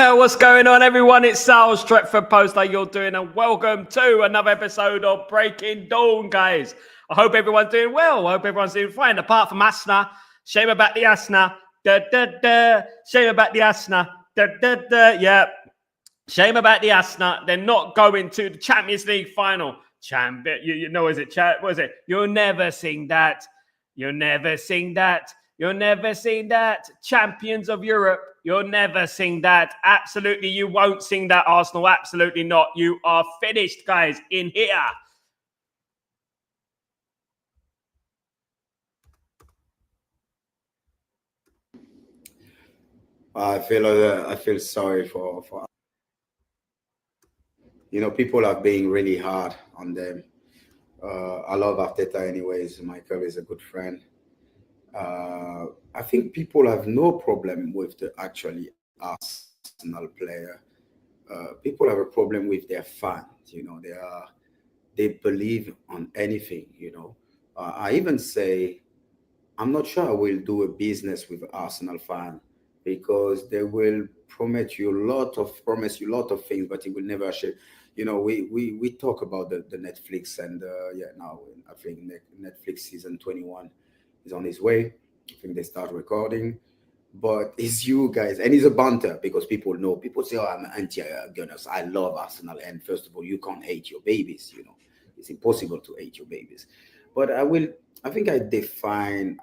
What's going on, everyone? It's Sal, Stretford Post. How you're doing? And welcome to another episode of Breaking Dawn, guys. I hope everyone's doing well. I hope everyone's doing fine, apart from Asna. Shame about the Asna. Shame about the Asna. Yeah. Shame about the Asna. They're not going to the Champions League final. You know, is it? What is it? You'll never sing that. You'll never sing that. You'll never sing that. Champions of Europe. You'll never sing that. Absolutely, you won't sing that, Arsenal. Absolutely not. You are finished, guys, in here. I feel sorry for people are being really hard on them. I love Arteta anyways. Michael is a good friend. I think people have no problem with the actually Arsenal player. People have a problem with their fans. They believe on anything. I even say I'm not sure I will do a business with Arsenal fan because they will promise you a lot of things, but it will never share. We talk about the Netflix and now I think Netflix season 21 is on its way. I think they start recording, but it's you guys, and it's a banter because people say, "Oh, I'm anti-Gunners. I love Arsenal." And first of all, you can't hate your babies. It's impossible to hate your babies. But I think I understand.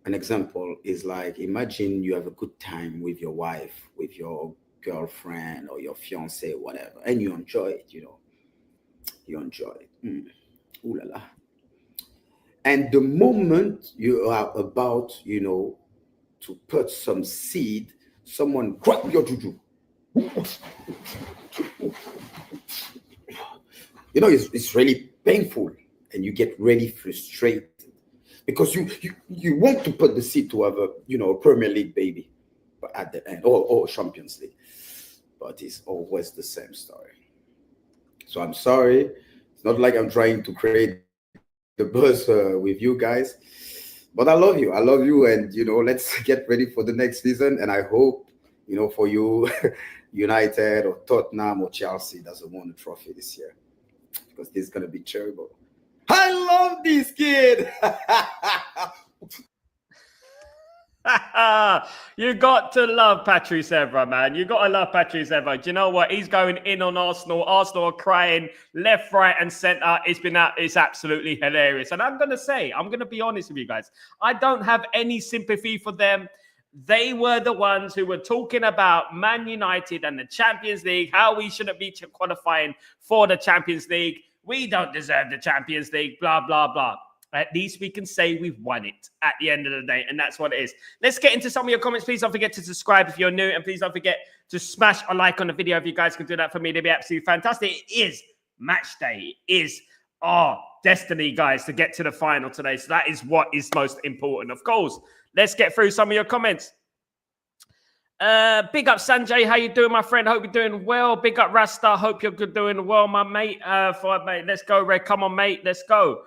An example is like, imagine you have a good time with your wife, with your girlfriend or your fiance, whatever, and you enjoy it. You enjoy it. Ooh la la. And the moment you are about, to put some seed, someone grab your juju. It's really painful, and you get really frustrated because you want to put the seed to have a Premier League baby, but at the end, or Champions League, but it's always the same story. So I'm sorry. It's not like I'm trying to create the buzz with you guys, but I love you, and let's get ready for the next season. And I hope for you United or Tottenham or Chelsea doesn't win the trophy this year, because this is going to be terrible. I love this kid. You got to love Patrice Evra, man. You got to love Patrice Evra. Do you know what? He's going in on Arsenal. Arsenal are crying left, right, and centre. It's absolutely hilarious. And I'm going to be honest with you guys. I don't have any sympathy for them. They were the ones who were talking about Man United and the Champions League, how we shouldn't be qualifying for the Champions League. We don't deserve the Champions League, blah, blah, blah. At least we can say we've won it at the end of the day, and that's what it is. Let's get into some of your comments. Please don't forget to subscribe if you're new, and please don't forget to smash a like on the video if you guys can do that for me. It'd be absolutely fantastic. It is match day. It is our destiny, guys, to get to the final today. So that is what is most important, of course. Let's get through some of your comments. Big up Sanjay, how you doing, my friend? Hope you're doing well. Big up Rasta, hope you're doing well, my mate. Mate, let's go, Red. Come on, mate, let's go.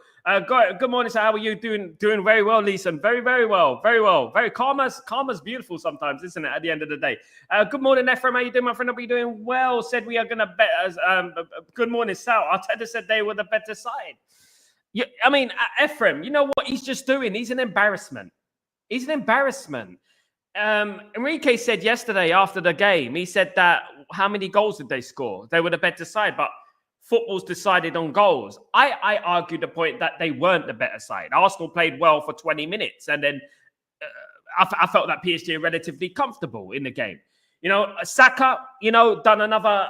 Good morning, sir. How are you doing? Doing very well, Leeson. Very, very well. Very well. Very karma's beautiful sometimes, isn't it? At the end of the day. Good morning, Ephraim. How you doing, my friend? Hope you're doing well. Said we are gonna bet. Good morning, Sal. Arteta said they were the better side. Ephraim. You know what he's just doing? He's an embarrassment. He's an embarrassment. Enrique said yesterday after the game, he said that how many goals did they score? They were the better side, but football's decided on goals. I argued the point that they weren't the better side. Arsenal played well for 20 minutes, and then I felt that PSG are relatively comfortable in the game. Saka, done another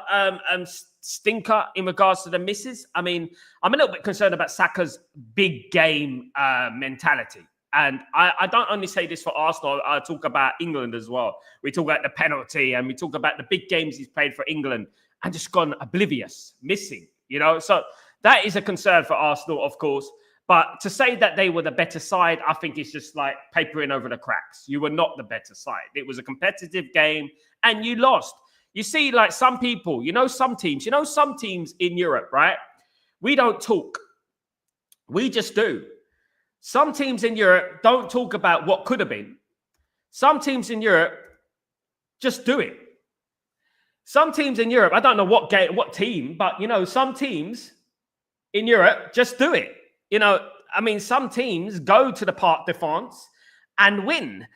stinker in regards to the misses. I mean, I'm a little bit concerned about Saka's big game mentality. And I don't only say this for Arsenal, I talk about England as well. We talk about the penalty and we talk about the big games he's played for England and just gone oblivious, missing, So that is a concern for Arsenal, of course. But to say that they were the better side, I think it's just like papering over the cracks. You were not the better side. It was a competitive game and you lost. You see, like some people, some teams in Europe, right? We don't talk. We just do. Some teams in Europe don't talk about what could have been. Some teams in Europe Just do it. Some teams in Europe, I don't know what team, but, some teams in Europe just do it. Some teams go to the Parc de France and win.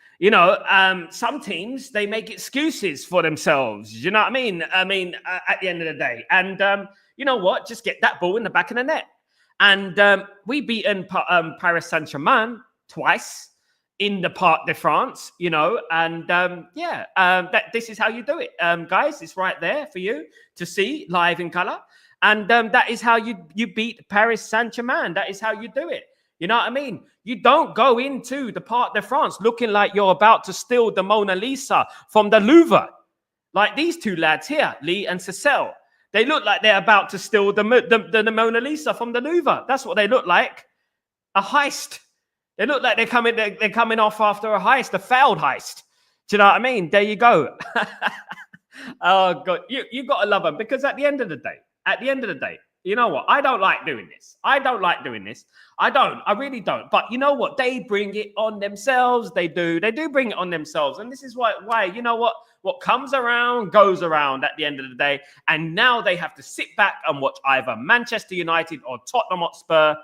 Some teams, they make excuses for themselves. You know what I mean? At the end of the day. And you know what? Just get that ball in the back of the net. And we beaten Paris Saint-Germain twice in the Parc de France, this is how you do it. Guys, it's right there for you to see live in color. And that is how you beat Paris Saint-Germain. That is how you do it. You know what I mean? You don't go into the Parc de France looking like you're about to steal the Mona Lisa from the Louvre. Like these two lads here, Lee and Cecil. They look like they're about to steal the Mona Lisa from the Louvre. That's what they look like. A heist. They look like they're coming off after a heist, a failed heist. Do you know what I mean? There you go. Oh, God. You got to love them because at the end of the day, you know what? I don't like doing this. I really don't. But you know what? They bring it on themselves. They do bring it on themselves. And this is why you know what? What comes around goes around at the end of the day. And now they have to sit back and watch either Manchester United or Tottenham Hotspur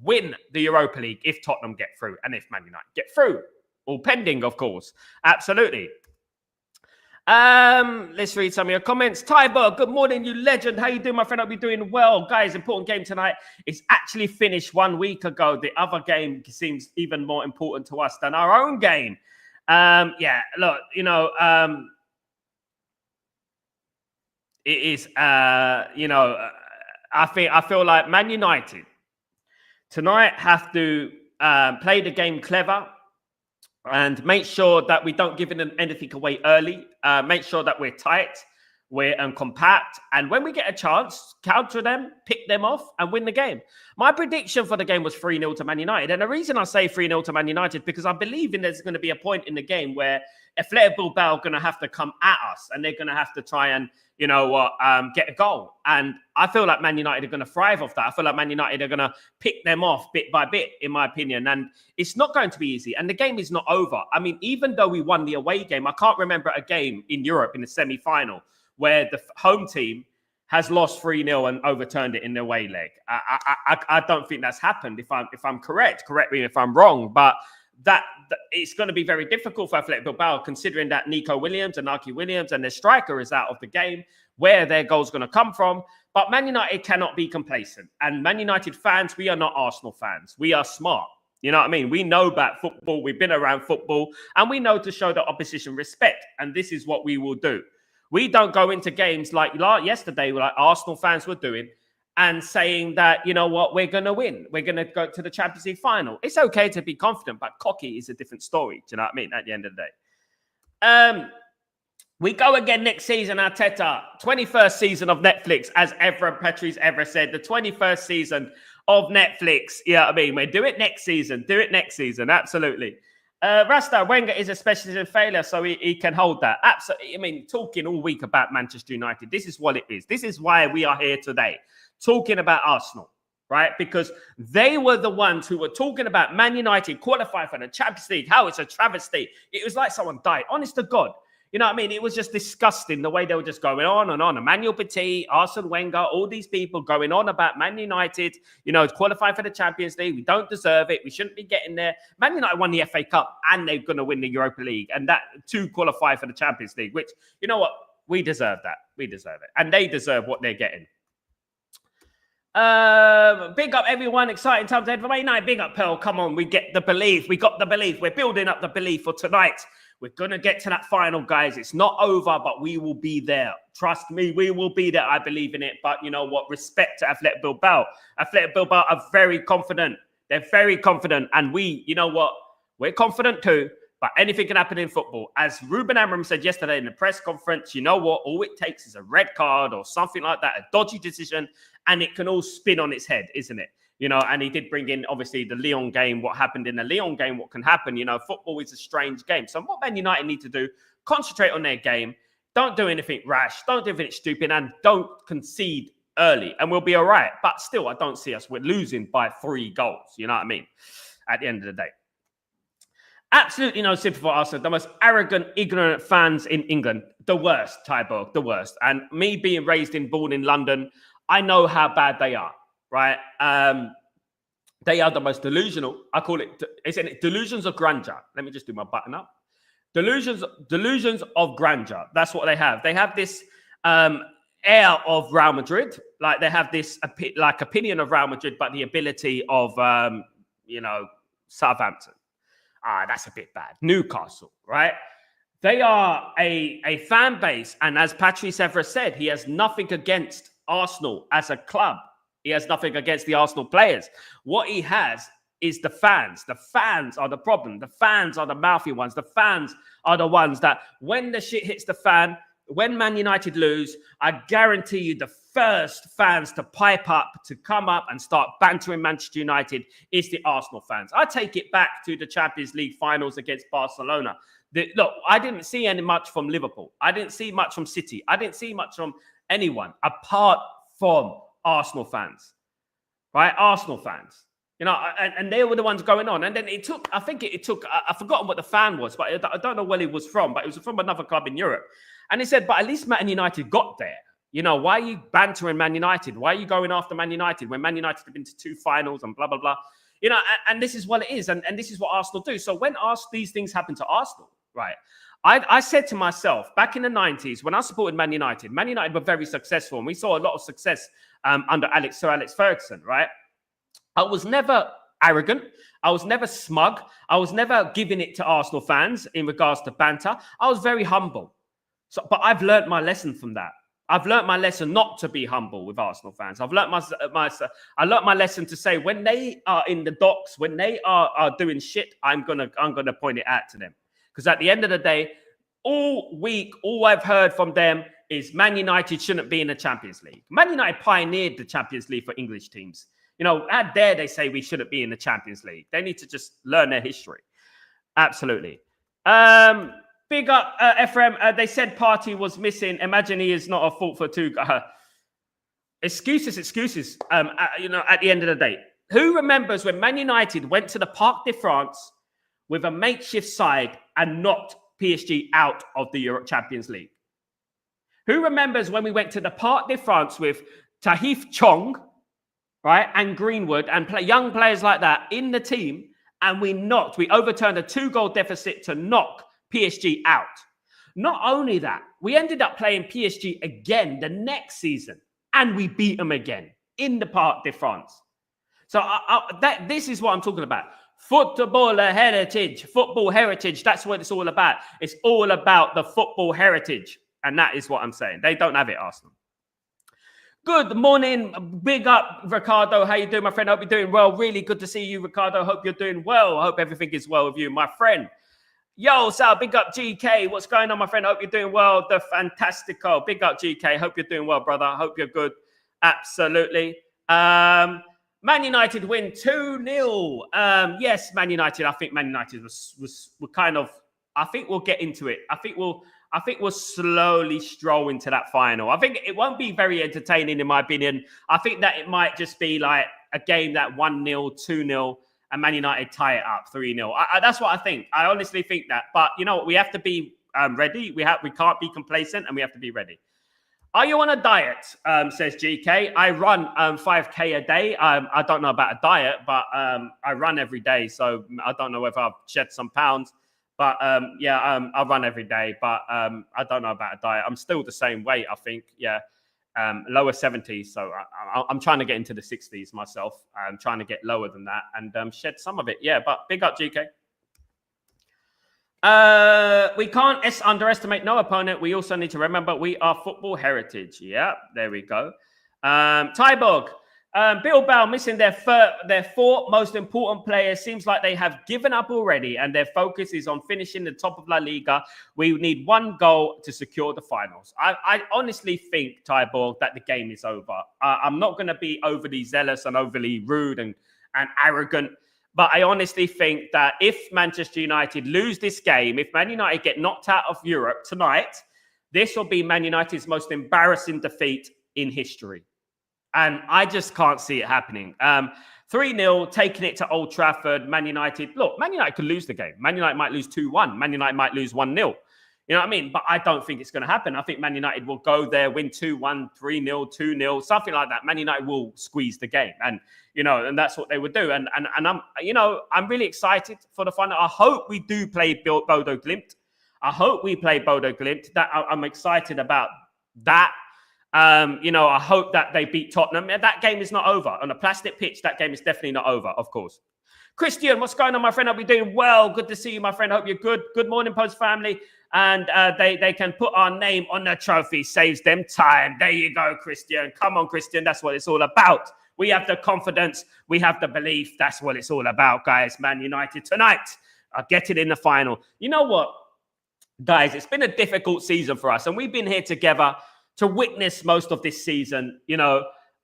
win the Europa League if Tottenham get through and if Man United get through. All pending, of course. Absolutely. Let's read some of your comments. Tyber, good morning, you legend. How you doing, my friend? Hope you're doing well. Guys, important game tonight. It's actually finished 1 week ago. The other game seems even more important to us than our own game. Look, it is, I feel like Man United tonight have to play the game clever and make sure that we don't give anything away early. Make sure that we're tight, we're compact. And when we get a chance, counter them, pick them off and win the game. My prediction for the game was 3-0 to Man United. And the reason I say 3-0 to Man United, because I believe there's going to be a point in the game where Athletic Bilbao are going to have to come at us and they're going to have to try and, get a goal. And I feel like Man United are going to thrive off that. I feel like Man United are going to pick them off bit by bit, in my opinion. And it's not going to be easy. And the game is not over. I mean, even though we won the away game, I can't remember a game in Europe in the semi-final where the home team has lost 3-0 and overturned it in the away leg. I don't think that's happened. If I'm correct me if I'm wrong, but that it's going to be very difficult for Athletic Bilbao, considering that Nico Williams and Naki Williams and their striker is out of the game, where their goal's going to come from. But Man United cannot be complacent. And Man United fans, we are not Arsenal fans. We are smart. You know what I mean? We know about football. We've been around football. And we know to show the opposition respect. And this is what we will do. We don't go into games like yesterday, like Arsenal fans were doing, and saying that, you know what, we're going to win. We're going to go to the Champions League final. It's okay to be confident, but cocky is a different story. Do you know what I mean? At the end of the day. We go again next season, Arteta. 21st season of Netflix, as Evra Petri's ever said. The 21st season of Netflix. Yeah, you know what I mean? We'll do it next season. Absolutely. Rasta, Wenger is a specialist in failure, so he can hold that. Absolutely. I mean, talking all week about Manchester United. This is what it is. This is why we are here today. Talking about Arsenal, right? Because they were the ones who were talking about Man United qualifying for the Champions League, how it's a travesty. It was like someone died. Honest to God. You know what I mean? It was just disgusting the way they were just going on and on. Emmanuel Petit, Arsene Wenger, all these people going on about Man United, qualifying for the Champions League. We don't deserve it. We shouldn't be getting there. Man United won the FA Cup and they're going to win the Europa League and that to qualify for the Champions League, which, you know what? We deserve that. We deserve it. And they deserve what they're getting. Big up everyone, exciting times ahead for Man United. Big up Pearl, come on, we get the belief. We got the belief. We're building up the belief for tonight. We're going to get to that final, guys. It's not over, but we will be there. Trust me, we will be there. I believe in it. But you know what? Respect to Athletic Bilbao. Athletic Bilbao are very confident. They're very confident. And we, you know what? We're confident too. But anything can happen in football. As Ruben Amorim said yesterday in the press conference, you know what? All it takes is a red card or something like that, a dodgy decision, and it can all spin on its head, isn't it? And he did bring in, obviously, the Lyon game, what happened in the Lyon game, what can happen. Football is a strange game. So what Man United need to do, concentrate on their game. Don't do anything rash. Don't do anything stupid. And don't concede early. And we'll be all right. But still, I don't see us. We're losing by 3 goals. You know what I mean? At the end of the day. Absolutely no sympathy for Arsenal. The most arrogant, ignorant fans in England. The worst, Tyborg, the worst. And me being raised and born in London, I know how bad they are, right? They are the most delusional. I call it, isn't it delusions of grandeur? Let me just do my button up. Delusions of grandeur. That's what they have. They have this air of Real Madrid. Like they have this opinion of Real Madrid, but the ability of, Southampton. That's a bit bad. Newcastle, right? They are a fan base. And as Patrice Evra said, he has nothing against Arsenal as a club. He has nothing against the Arsenal players. What he has is the fans. The fans are the problem. The fans are the mouthy ones. The fans are the ones that when the shit hits the fan, when Man United lose, I guarantee you the first fans to pipe up, to come up and start bantering Manchester United is the Arsenal fans. I take it back to the Champions League finals against Barcelona. Look, I didn't see any much from Liverpool. I didn't see much from City. I didn't see much from anyone apart from Arsenal fans, right? Arsenal fans. And they were the ones going on. And then it took, I've forgotten what the fan was, but I don't know where he was from, but it was from another club in Europe. And he said, but at least Man United got there. Why are you bantering Man United? Why are you going after Man United when Man United have been to 2 finals and blah, blah, blah? And this is what it is. And this is what Arsenal do. So when these things happen to Arsenal, right? I said to myself, back in the 90s, when I supported Man United were very successful. And we saw a lot of success under Sir Alex Ferguson, right? I was never arrogant. I was never smug. I was never giving it to Arsenal fans in regards to banter. I was very humble. But I've learned my lesson from that. I've learned my lesson not to be humble with Arsenal fans. I've learned I learned my lesson to say when they are in the docks, when they are doing shit, I'm gonna point it out to them. Because at the end of the day, all week, all I've heard from them is Man United shouldn't be in the Champions League. Man United pioneered the Champions League for English teams. How dare they say we shouldn't be in the Champions League? They need to just learn their history. Absolutely. Big up, Ephraim. They said Partey was missing. Imagine he is not a fault for 2. Excuses. At the end of the day. Who remembers when Man United went to the Parc de France with a makeshift side and knocked PSG out of the Euro Champions League? Who remembers when we went to the Parc de France with Tahith Chong, right, and Greenwood and young players like that in the team, and we overturned a 2-goal deficit to knock PSG out. Not only that, we ended up playing PSG again the next season, and we beat them again in the Parc de France. So this is what I'm talking about. Football heritage. That's what it's all about. It's all about the football heritage. And that is what I'm saying. They don't have it, Arsenal. Good morning. Big up, Ricardo. How you doing, my friend? Hope you're doing well. Really good to see you, Ricardo. Hope you're doing well. I hope everything is well with you, my friend. Yo, Sal, big up, GK. What's going on, my friend? Hope you're doing well. The Fantastico. Big up, GK. Hope you're doing well, brother. Hope you're good. Absolutely. Man United win 2-0. Yes, Man United. I think Man United were kind of, I think we'll get into it. I think we'll slowly stroll into that final. I think it won't be very entertaining, in my opinion. I think that it might just be like a game that 1-0, 2-0, and Man United tie it up 3-0. That's what I think. I honestly think that. But you know what? We have to be ready. We can't be complacent, and we have to be ready. Are you on a diet? Says GK. I run 5K a day. I don't know about a diet, but I run every day. So I don't know whether I've shed some pounds. But I run every day. But I don't know about a diet. I'm still the same weight, I think. Yeah. Lower 70s. So I'm trying to get into the 60s myself. I'm trying to get lower than that and shed some of it. Yeah. But big up, GK. We can't underestimate no opponent. We also need to remember we are football heritage. Yeah, there we go. Tyborg, Bilbao missing their 4 most important players. Seems like they have given up already and their focus is on finishing the top of La Liga. We need 1 goal to secure the finals. I honestly think, Tyborg, that the game is over. I'm not going to be overly zealous and overly rude and arrogant. But I honestly think that if Manchester United lose this game, if Man United get knocked out of Europe tonight, this will be Man United's most embarrassing defeat in history. And I just can't see it happening. 3-0, taking it to Old Trafford. Man United, look, Man United could lose the game. Man United might lose 2-1. Man United might lose 1-0. You know what I mean? But I don't think it's going to happen. I think Man United will go there, win 2-1, 3-0, 2-0, something like that. Man United will squeeze the game. And, and that's what they would do. And I'm really excited for the final. I hope we do play Bodo Glimt. I hope we play Bodo Glimt. That I'm excited about that. I hope that they beat Tottenham. That game is not over. On a plastic pitch, that game is definitely not over, of course. Christian, what's going on, my friend? I'll be doing well. Good to see you, my friend. Hope you're good. Good morning, Post family. And they can put our name on the trophy. Saves them time. There you go, Christian. Come on, Christian. That's what it's all about. We have the confidence. We have the belief. That's what it's all about, guys. Man United tonight are getting in the final. You know what, guys? It's been a difficult season for us. And we've been here together to witness most of this season,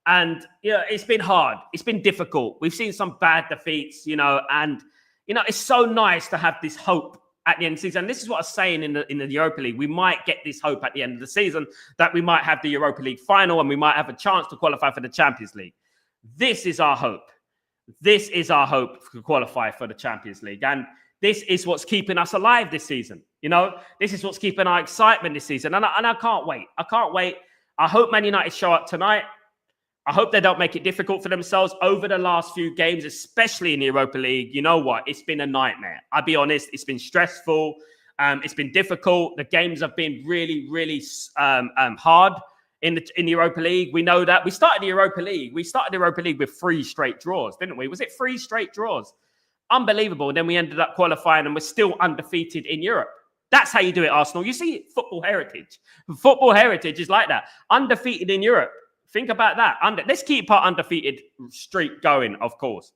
and it's been hard. It's been difficult. We've seen some bad defeats, and it's so nice to have this hope at the end of the season. And this is what I was saying in the Europa League. We might get this hope at the end of the season that we might have the Europa League final and we might have a chance to qualify for the Champions League. This is our hope. This is our hope to qualify for the Champions League. And this is what's keeping us alive this season. This is what's keeping our excitement this season. And I can't wait. I can't wait. I hope Man United show up tonight. I hope they don't make it difficult for themselves over the last few games, especially in the Europa League. You know what? It's been a nightmare. I'll be honest. It's been stressful. It's been difficult. The games have been really, really hard in the Europa League. We know that. We started the Europa League with 3 straight draws, didn't we? Was it 3 straight draws? Unbelievable. And then we ended up qualifying and we're still undefeated in Europe. That's how you do it, Arsenal. You see football heritage. Football heritage is like that. Undefeated in Europe. Think about that. Let's keep our undefeated streak going, of course.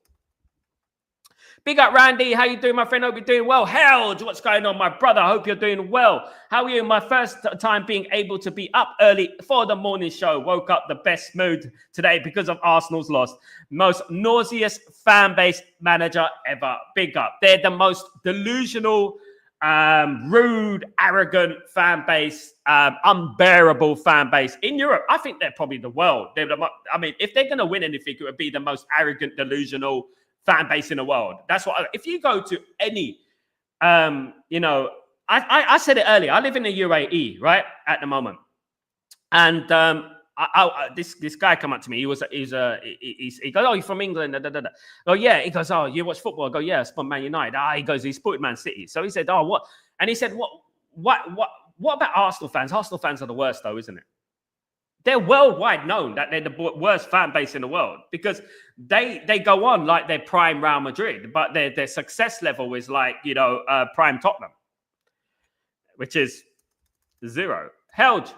Big up, Randy. How you doing, my friend? Hope you're doing well. Helge, what's going on, my brother? Hope you're doing well. How are you? My first time being able to be up early for the morning show. Woke up the best mood today because of Arsenal's loss. Most nauseous fan base manager ever. Big up. They're the most delusional, rude, arrogant fan base, unbearable fan base in Europe. I think they're probably the world. If they're going to win anything, it would be the most arrogant, delusional fan base in the world. That's what. If you go to any, I said it earlier. I live in the UAE, right, at the moment, and this guy come up to me. He goes, "Oh, you're from England?" Oh, yeah. He goes, "Oh, you watch football?" I go, "Yeah, it's from Man United." He goes, "He supported Man City." So he said, "Oh, what?" And he said, "What about Arsenal fans? Arsenal fans are the worst, though, isn't it?" They're worldwide known that they're the worst fan base in the world because they go on like they're prime Real Madrid, but their success level is like, prime Tottenham, which is 0. Helge,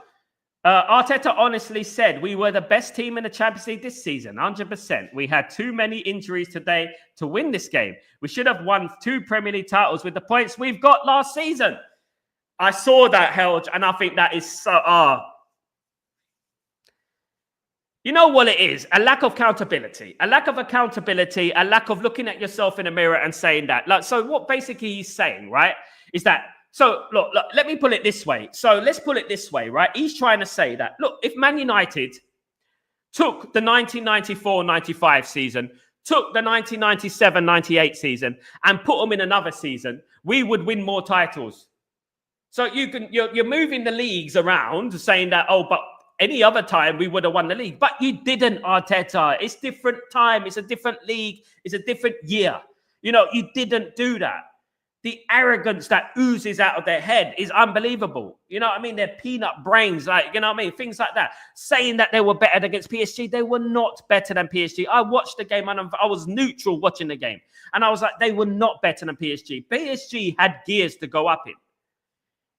Arteta honestly said we were the best team in the Champions League this season, 100%. We had too many injuries today to win this game. We should have won 2 Premier League titles with the points we've got last season. I saw that, Helge, and I think that is so... You know what it is? A lack of accountability. A lack of accountability, a lack of looking at yourself in the mirror and saying that. So what basically he's saying, right, is that, so look, let me put it this way. So let's put it this way, right? He's trying to say that, look, if Man United took the 1994-95 season, took the 1997-98 season and put them in another season, we would win more titles. So you're moving the leagues around saying that, but any other time we would have won the league, but you didn't, Arteta. It's different time. It's a different league. It's a different year. You didn't do that. The arrogance that oozes out of their head is unbelievable. You know what I mean? Their peanut brains, things like that. Saying that they were better against PSG. They were not better than PSG. I watched the game and I was neutral watching the game. And I was like, they were not better than PSG. PSG had gears to go up in.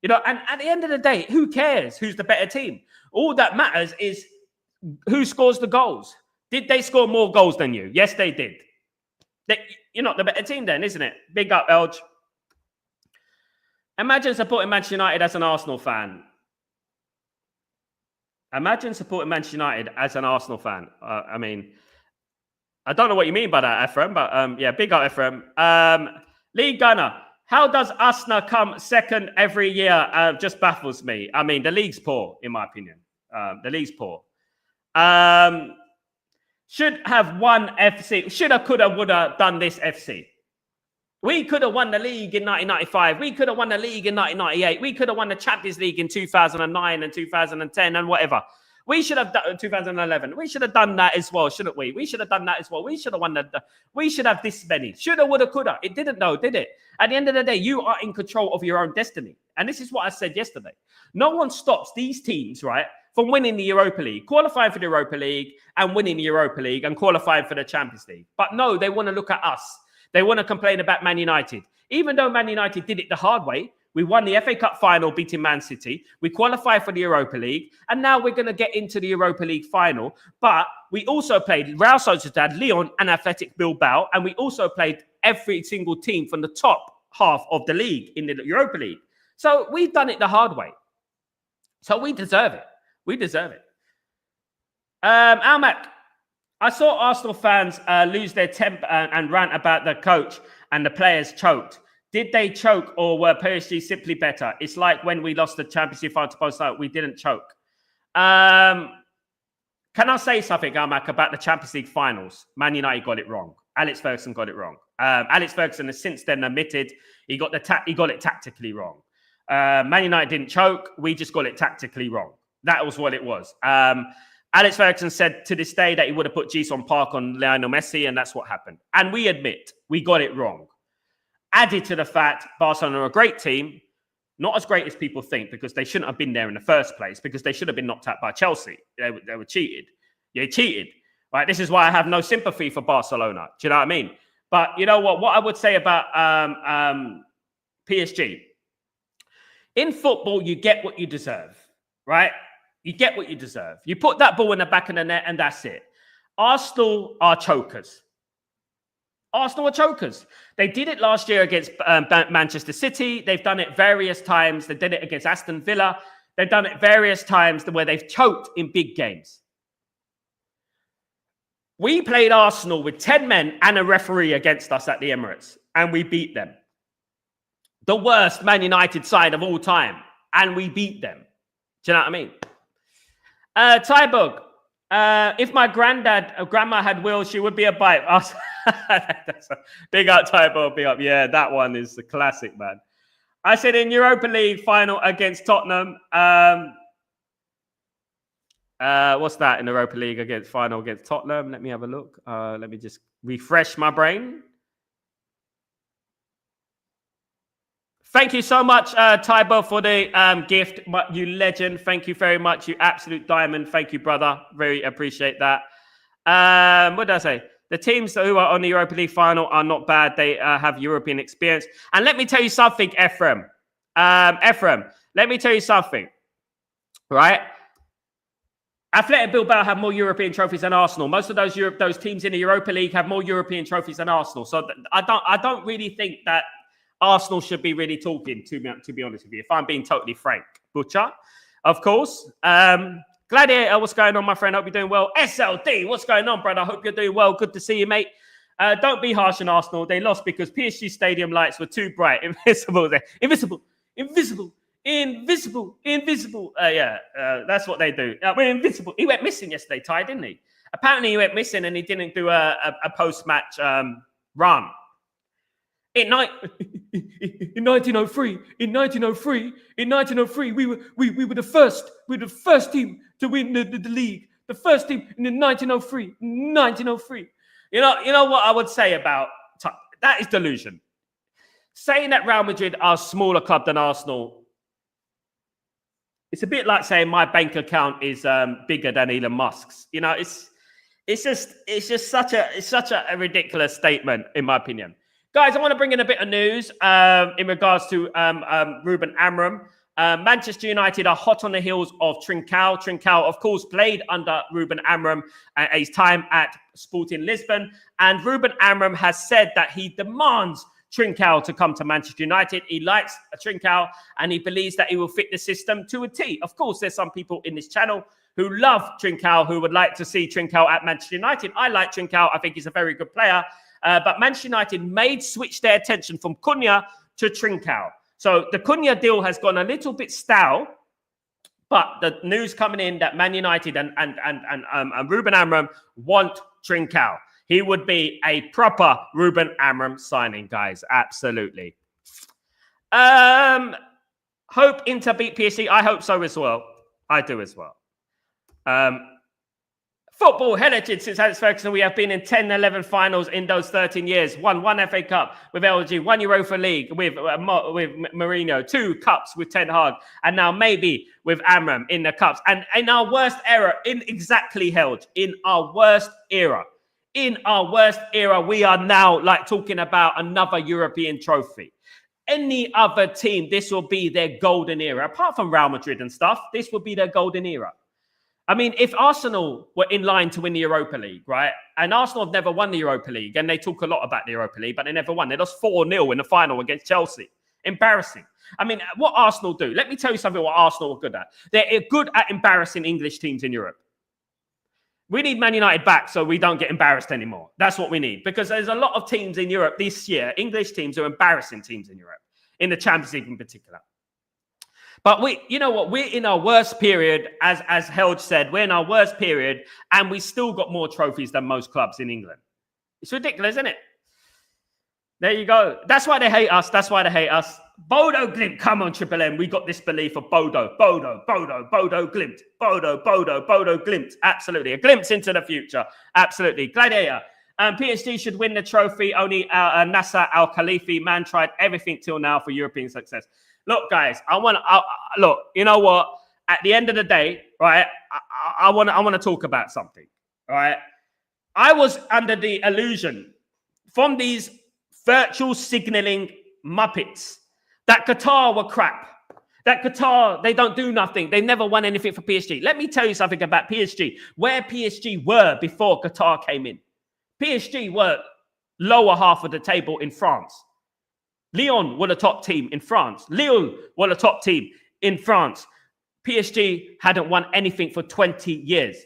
And at the end of the day, who cares who's the better team? All that matters is who scores the goals. Did they score more goals than you? Yes, they did. You're not the better team then, isn't it? Big up, Elge. Imagine supporting Manchester United as an Arsenal fan. Imagine supporting Manchester United as an Arsenal fan. I don't know what you mean by that, Ephraim, but yeah, big up, Ephraim. Lee Gunner. How does Arsenal come second every year? Just baffles me. The league's poor, in my opinion. The league's poor. should have won FC. Shoulda, coulda, woulda done this FC. We could have won the league in 1995. We could have won the league in 1998. We could have won the Champions League in 2009 and 2010 and whatever. We should have done 2011. We should have done that as well, shouldn't we? We should have done that as well. We should have won we should have this many. Shoulda, woulda, coulda. It didn't though, did it? At the end of the day, you are in control of your own destiny. And this is what I said yesterday. No one stops these teams, right, from winning the Europa League, qualifying for the Europa League and winning the Europa League and qualifying for the Champions League. But no, they want to look at us. They want to complain about Man United. Even though Man United did it the hard way, we won the FA Cup final beating Man City. We qualified for the Europa League. And now we're going to get into the Europa League final. But we also played Real Sociedad, Lyon and Athletic Bilbao. And we also played every single team from the top half of the league in the Europa League. So we've done it the hard way. So we deserve it. We deserve it. Almac, I saw Arsenal fans lose their temper and rant about the coach and the players choked. Did they choke or were PSG simply better? It's like when we lost the Champions League final to Barcelona, we didn't choke. Can I say something, Almac, about the Champions League finals? Man United got it wrong. Alex Ferguson got it wrong. Alex Ferguson has since then admitted he got it tactically wrong. Man United didn't choke. We just got it tactically wrong. That was what it was. Alex Ferguson said to this day that he would have put Jason Park on Lionel Messi, and that's what happened. And we admit we got it wrong. Added to the fact Barcelona are a great team, not as great as people think, because they shouldn't have been there in the first place, because they should have been knocked out by Chelsea. They were cheated. They cheated. Right? This is why I have no sympathy for Barcelona. Do you know what I mean? But you know what? What I would say about PSG, in football, you get what you deserve, right? You get what you deserve. You put that ball in the back of the net and that's it. Arsenal are chokers. Arsenal are chokers. They did it last year against Manchester City. They've done it various times. They did it against Aston Villa. They've done it various times where they've choked in big games. We played Arsenal with 10 men and a referee against us at the Emirates, and we beat them. The worst Man United side of all time, and we beat them. Do you know what I mean? Tybug, if my grandma had wills, she would be a bite. Big up, Tybug, big up. Yeah, that one is the classic, man. I said in Europa League final against Tottenham. What's that in Europa League final against Tottenham? Let me have a look. Let me just refresh my brain. Thank you so much, Tybo, for the gift. You legend. Thank you very much. You absolute diamond. Thank you, brother. Very appreciate that. What did I say? The teams who are on the Europa League final are not bad. They have European experience. And let me tell you something, Ephraim. Ephraim, let me tell you something. Right? Athletic Bilbao have more European trophies than Arsenal. Most of those teams in the Europa League have more European trophies than Arsenal. So I don't really think that Arsenal should be really talking, to be honest with you, if I'm being totally frank. Butcher, of course. Gladiator, what's going on, my friend? Hope you're doing well. SLD, what's going on, brother? Hope you're doing well. Good to see you, mate. Don't be harsh on Arsenal. They lost because PSG stadium lights were too bright. Invisible. That's what they do. We're invisible. He went missing yesterday, Ty, didn't he? Apparently he went missing and he didn't do a post-match run. In 1903, we were the first. We were the first team to win the league. The first team in 1903. You know what I would say about that is delusion. Saying that Real Madrid are a smaller club than Arsenal, it's a bit like saying my bank account is bigger than Elon Musk's. You know, it's just such a ridiculous statement, in my opinion. Guys, I want to bring in a bit of news in regards to Ruben Amorim. Manchester United are hot on the heels of Trincao. Trincao, of course, played under Ruben Amorim at his time at Sporting Lisbon. And Ruben Amorim has said that he demands Trincao to come to Manchester United. He likes Trincao and he believes that he will fit the system to a T. Of course, there's some people in this channel who love Trincao, who would like to see Trincao at Manchester United. I like Trincao. I think he's a very good player. But Manchester United may switch their attention from Cunha to Trincao. So the Cunha deal has gone a little bit stale, but the news coming in that Man United and Ruben Amorim want Trincao. He would be a proper Ruben Amorim signing, guys. Absolutely. Hope Inter beat PSG. I hope so as well. I do as well. Football heritage since Alex Ferguson. We have been in 10, 11 finals in those 13 years. Won one FA Cup with LG, one Europa League with Mourinho, 2 cups with Ten Hag, and now maybe with Amorim in the cups. And in our worst era, in our worst era, we are now like talking about another European trophy. Any other team, this will be their golden era. Apart from Real Madrid and stuff, this will be their golden era. I mean, if Arsenal were in line to win the Europa League, right? And Arsenal have never won the Europa League, and they talk a lot about the Europa League, but they never won. They lost 4-0 in the final against Chelsea. Embarrassing. I mean, what Arsenal do? Let me tell you something what Arsenal are good at. They're good at embarrassing English teams in Europe. We need Man United back so we don't get embarrassed anymore. That's what we need. Because there's a lot of teams in Europe this year, English teams, are embarrassing teams in Europe, in the Champions League in particular. But you know what? We're in our worst period, as Helge said. We're in our worst period, and we still got more trophies than most clubs in England. It's ridiculous, isn't it? There you go. That's why they hate us. Bodo Glimt. Come on, Triple M. We got this belief of Bodo Glimt. Bodo Glimt. Absolutely. A glimpse into the future. Absolutely. Gladiator. PSG should win the trophy. Only Nasser Al-Khalifi, man, tried everything till now for European success. Look, guys, look, you know what? At the end of the day, right, I want to talk about something, right? I was under the illusion from these virtual signaling Muppets that Qatar were crap. That Qatar, they don't do nothing. They never won anything for PSG. Let me tell you something about PSG. Where PSG were before Qatar came in. PSG were lower half of the table in France. Lyon were the top team in France. Lille were the top team in France. PSG hadn't won anything for 20 years.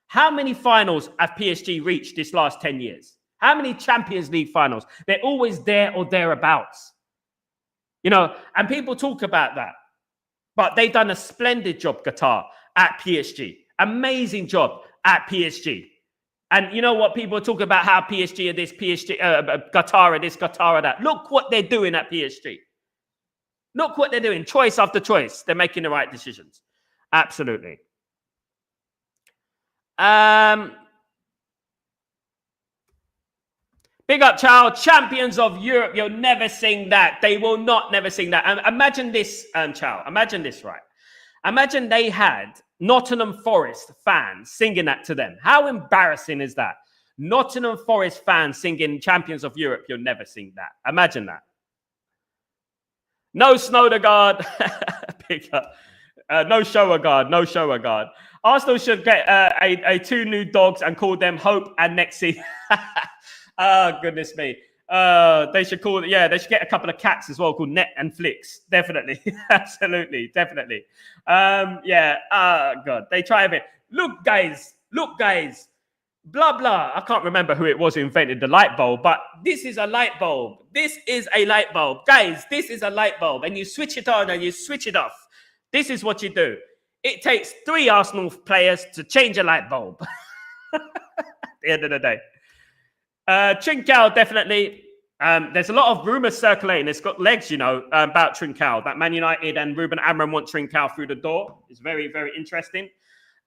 How many finals have PSG reached this last 10 years? How many Champions League finals? They're always there or thereabouts. You know, and people talk about that. But they've done a splendid job, Qatar, at PSG. Amazing job at PSG. And you know what? People talk about how PSG are this, Qatar are this, Qatar are that. Look what they're doing at PSG. Look what they're doing. Choice after choice. They're making the right decisions. Absolutely. Big up, child. Champions of Europe. You'll never sing that. They will not never sing that. And imagine this, child. Imagine this, right? Imagine they had Nottingham Forest fans singing that to them. How embarrassing is that? Nottingham Forest fans singing Champions of Europe. You'll never sing that. Imagine that. No Snowdergaard. Big up. No Showerguard. No Showerguard. Arsenal should get 2 new dogs and call them Hope and Nexie. Oh, goodness me. They should call it, they should get a couple of cats as well called Net and Flicks. Definitely. Absolutely. Definitely. God. They try a bit. Look, guys. Blah, blah. I can't remember who it was who invented the light bulb, but this is a light bulb. This is a light bulb. Guys, this is a light bulb. And you switch it on and you switch it off. This is what you do. It takes 3 Arsenal players to change a light bulb. At the end of the day. Trincao, definitely. There's a lot of rumours circulating. It's got legs, about Trincao. That Man United and Ruben Amorim want Trincao through the door. It's very, very interesting.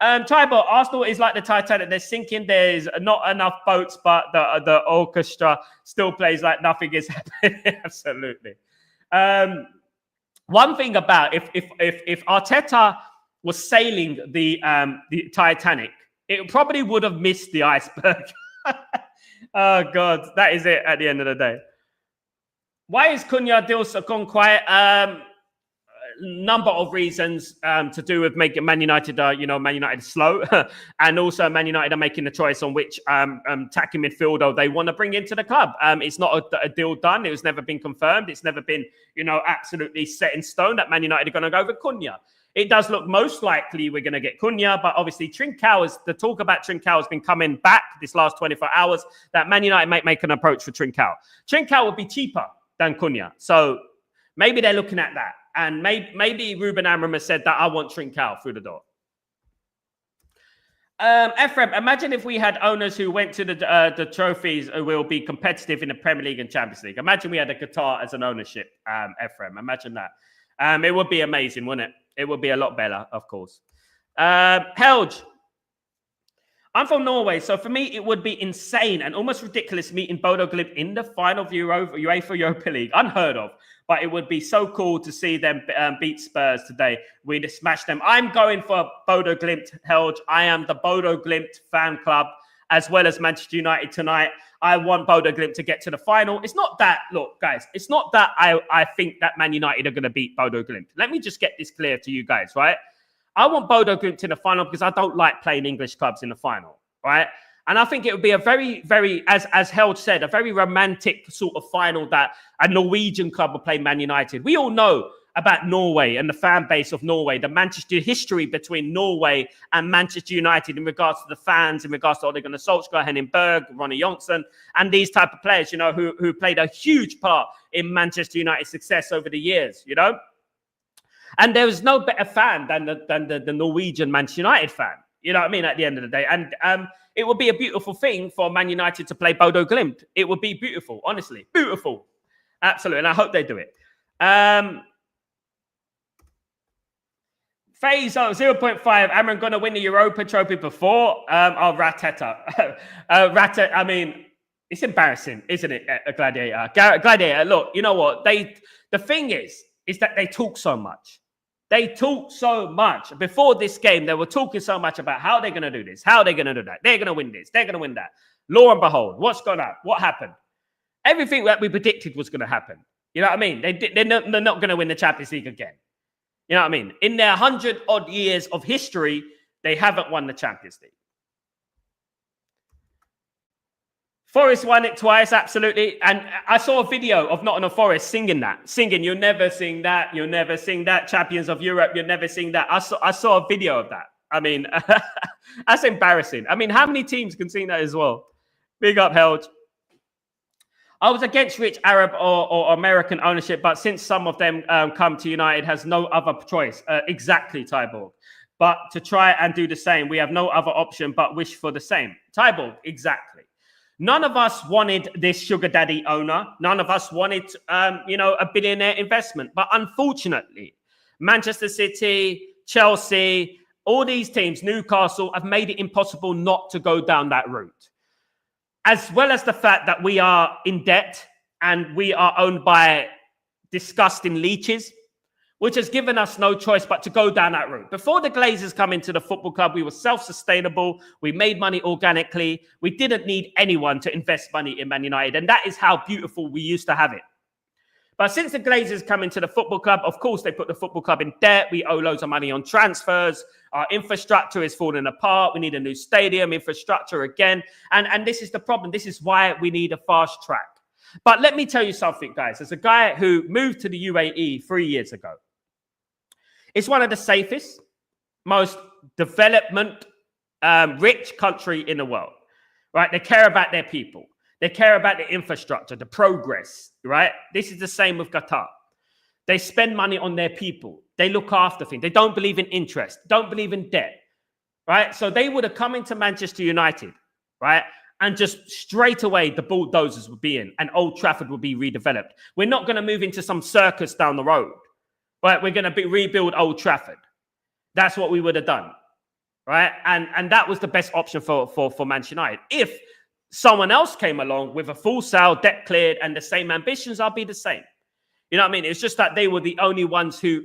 Tribal, Arsenal is like the Titanic. They're sinking. There's not enough boats, but the orchestra still plays like nothing is happening. Absolutely. One thing about if Arteta was sailing the Titanic, it probably would have missed the iceberg. Oh, God. That is it at the end of the day. Why is Cunha deal gone quiet? Number of reasons to do with making Man United, Man United slow. And also Man United are making the choice on which attacking midfielder they want to bring into the club. It's not a deal done. It was never been confirmed. It's never been, absolutely set in stone that Man United are going to go with Cunha. It does look most likely we're going to get Cunha, but obviously the talk about Trincao has been coming back this last 24 hours, that Man United might make an approach for Trincao. Trincao would be cheaper than Cunha. So maybe they're looking at that. And maybe Ruben Amorim has said that I want Trincao through the door. Ephraim, imagine if we had owners who went to the trophies who will be competitive in the Premier League and Champions League. Imagine we had a Qatar as an ownership, Ephraim. Imagine that. It would be amazing, wouldn't it? It would be a lot better, of course. Helge, I'm from Norway, so for me, it would be insane and almost ridiculous meeting Bodo Glimt in the final of UEFA Europa League. Unheard of. But it would be so cool to see them beat Spurs today. We'd smash them. I'm going for Bodo Glimt, Helge. I am the Bodo Glimt fan club, as well as Manchester United tonight. I want Bodo Glimt to get to the final. It's not that, look, guys, it's not that I think that Man United are going to beat Bodo Glimt. Let me just get this clear to you guys, right? I want Bodo Glimt in the final because I don't like playing English clubs in the final, right? And I think it would be a very, very, as Helge said, a very romantic sort of final that a Norwegian club will play Man United. We all know about Norway and the fan base of Norway, the Manchester history between Norway and Manchester United in regards to the fans, in regards to Ole Gunnar Solskjaer, Henning Berg, Ronny Johnsen, and these type of players, you know, who played a huge part in Manchester United's success over the years, you know. And there was no better fan than the Norwegian Manchester United fan. You know what I mean? At the end of the day. And it would be a beautiful thing for Man United to play Bodo Glimt. It would be beautiful, honestly. Beautiful. Absolutely. And I hope they do it. Phase 0.5. Amorim going to win the Europa Trophy before? Rateta. Rateta, I mean, it's embarrassing, isn't it, Gladiator? Gladiator, look, you know what? The thing is that they talk so much. They talk so much. Before this game, they were talking so much about how they're going to do this, how they're going to do that. They're going to win this. They're going to win that. Lo and behold, what's going on? What happened? Everything that we predicted was going to happen. You know what I mean? They're not going to win the Champions League again. You know what I mean? In their 100-odd years of history, they haven't won the Champions League. Forest won it twice, absolutely. And I saw a video of Nottingham Forest singing, you'll never sing that, you'll never sing that, champions of Europe, you'll never sing that. I saw a video of that. I mean, that's embarrassing. I mean, how many teams can sing that as well? Big up, Helge. I was against rich Arab or American ownership, but since some of them come to United, has no other choice. Exactly, Tyborg. But to try and do the same, we have no other option but wish for the same. Tyborg, exactly. None of us wanted this sugar daddy owner. None of us wanted, a billionaire investment. But unfortunately, Manchester City, Chelsea, all these teams, Newcastle, have made it impossible not to go down that route. As well as the fact that we are in debt and we are owned by disgusting leeches, which has given us no choice but to go down that route. Before the Glazers come into the football club, we were self-sustainable. We made money organically. We didn't need anyone to invest money in Man United. And that is how beautiful we used to have it. But since the Glazers come into the football club, of course, they put the football club in debt. We owe loads of money on transfers. Our infrastructure is falling apart. We need a new stadium, infrastructure again. And this is the problem. This is why we need a fast track. But let me tell you something, guys. As a guy who moved to the UAE 3 years ago, it's one of the safest, most development rich country in the world, right? They care about their people. They care about the infrastructure, the progress, right? This is the same with Qatar. They spend money on their people. They look after things. They don't believe in interest, don't believe in debt, right? So they would have come into Manchester United, right? And just straight away, the bulldozers would be in and Old Trafford would be redeveloped. We're not going to move into some circus down the road. Right, we're going to rebuild Old Trafford. That's what we would have done, right? And that was the best option for Manchester United. If someone else came along with a full sale, debt cleared, and the same ambitions, I'll be the same. You know what I mean? It's just that they were the only ones who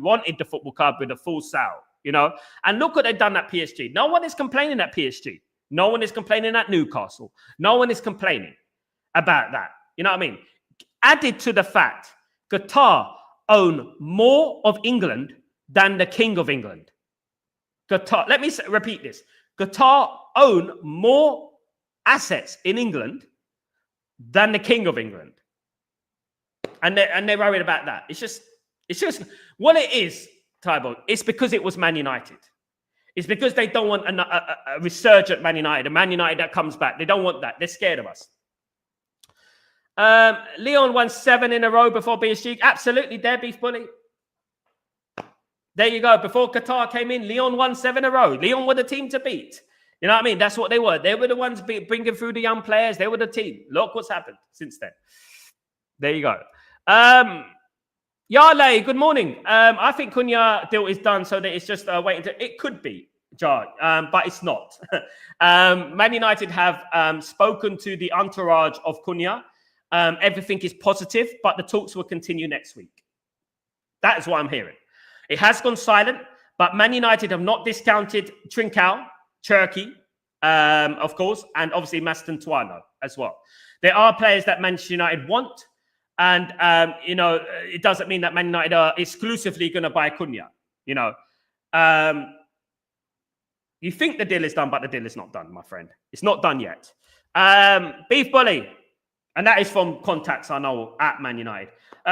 wanted the football club with a full sale, you know? And look what they've done at PSG. No one is complaining at PSG. No one is complaining at Newcastle. No one is complaining about that. You know what I mean? Added to the fact, Qatar own more of England than the King of England. Qatar, let me repeat this. Qatar own more assets in England than the King of England. And they're worried about that. It's just what it is, Tybo. It's because it was Man United. It's because they don't want a resurgent Man United, a Man United that comes back. They don't want that. They're scared of us. Leon won 7 in a row before PSG. Absolutely, there, Beef Bully. There you go. Before Qatar came in, Lyon won 7 in a row. Lyon were the team to beat. You know what I mean? That's what they were. They were the ones bringing through the young players. They were the team. Look what's happened since then. There you go. Yale, good morning. I think Cunha deal is done, so that it's just waiting to... It could be, Jar, but it's not. Man United have spoken to the entourage of Cunha. Everything is positive, but the talks will continue next week. That is what I'm hearing. It has gone silent, but Man United have not discounted Trincao, Cherky, of course, and obviously Maston Tuano as well. There are players that Manchester United want, and, it doesn't mean that Man United are exclusively going to buy Cunha. You think the deal is done, but the deal is not done, my friend. It's not done yet. Beef Bully, and that is from contacts I know at Man United.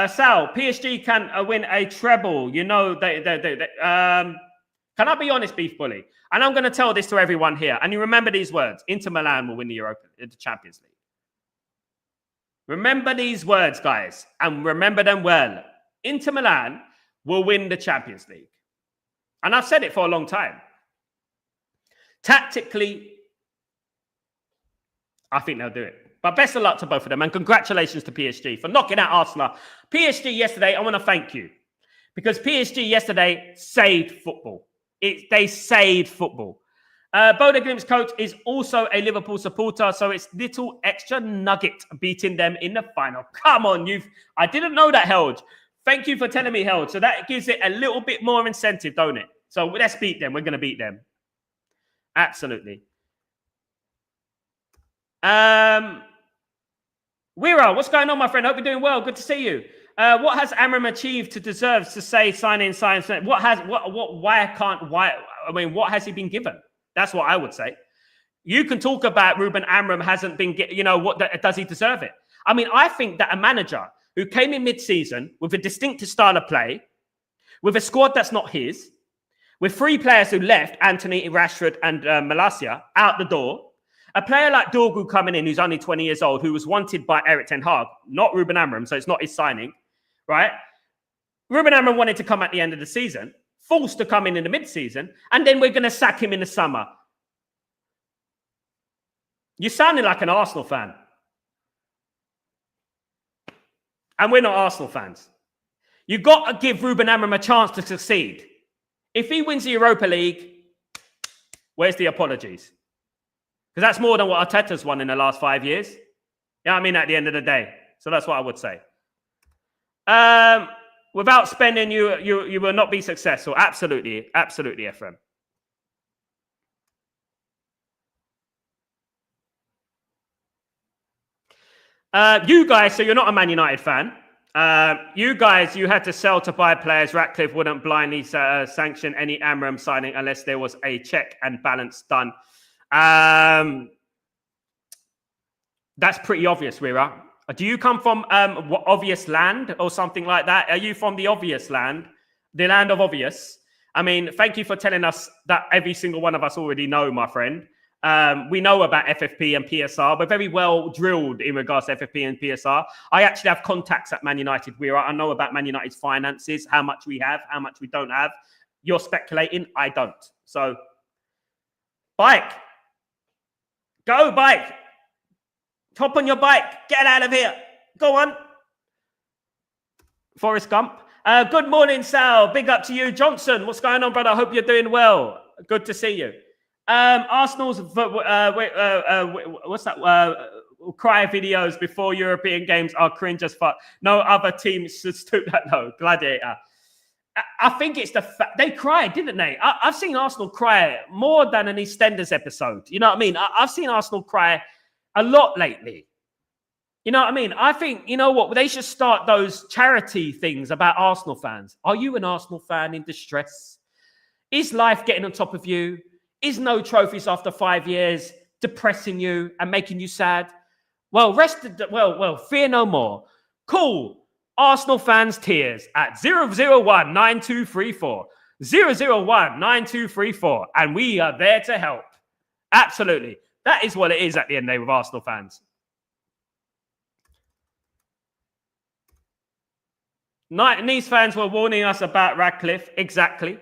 Sal, PSG can win a treble. Can I be honest, Beef Bully? And I'm going to tell this to everyone here. And you remember these words. Inter Milan will win the Champions League. Remember these words, guys. And remember them well. Inter Milan will win the Champions League. And I've said it for a long time. Tactically, I think they'll do it. But best of luck to both of them. And congratulations to PSG for knocking out Arsenal. PSG yesterday, I want to thank you. Because PSG yesterday saved football. They saved football. Bodo Glimt's coach is also a Liverpool supporter. So it's little extra nugget beating them in the final. Come on, I didn't know that, Helge. Thank you for telling me, Helge. So that gives it a little bit more incentive, don't it? So let's beat them. We're going to beat them. Absolutely. Wira, what's going on, my friend? Hope you're doing well. Good to see you. What has Amorim achieved to deserve to say sign in? What has he been given? That's what I would say. You can talk about Ruben Amorim hasn't been, does he deserve it? I mean, I think that a manager who came in mid-season with a distinctive style of play, with a squad that's not his, with 3 players who left, Antony, Rashford, and Malacia, out the door. A player like Dorgu coming in, who's only 20 years old, who was wanted by Eric Ten Hag, not Ruben Amorim, so it's not his signing, right? Ruben Amorim wanted to come at the end of the season, forced to come in the mid-season, and then we're going to sack him in the summer. You're sounding like an Arsenal fan. And we're not Arsenal fans. You've got to give Ruben Amorim a chance to succeed. If he wins the Europa League, where's the apologies? Because that's more than what Arteta's won in the last 5 years. You know what I mean? At the end of the day. So that's what I would say. Without spending, you will not be successful. Absolutely. Absolutely, Ephraim. You guys, so you're not a Man United fan. You guys, you had to sell to buy players. Ratcliffe wouldn't blindly sanction any Amorim signing unless there was a check and balance done. That's pretty obvious, Rira. Do you come from obvious land or something like that? Are you from the obvious land, the land of obvious? I mean, thank you for telling us that every single one of us already know, my friend. We know about FFP and PSR. We're very well drilled in regards to FFP and PSR. I actually have contacts at Man United. I know about Man United's finances, how much we have, how much we don't have. You're speculating. I don't. So, bike. Go, bike. Hop on your bike. Get out of here. Go on. Forrest Gump. Good morning, Sal. Big up to you. Johnson, what's going on, brother? I hope you're doing well. Good to see you. Arsenal's what's that? Cry videos before European games are cringe as fuck. No other team should stoop that low. Gladiator. I think it's the fact they cried, didn't they? I've seen Arsenal cry more than an EastEnders episode. You know what I mean? I've seen Arsenal cry a lot lately. You know what I mean? I think, you know what? They should start those charity things about Arsenal fans. Are you an Arsenal fan in distress? Is life getting on top of you? Is no trophies after 5 years depressing you and making you sad? Well, fear no more. Call Arsenal fans tears at 001-9234. 001-9234. And we are there to help. Absolutely. That is what it is at the end of the day with Arsenal fans. Nice fans were warning us about Radcliffe. Exactly.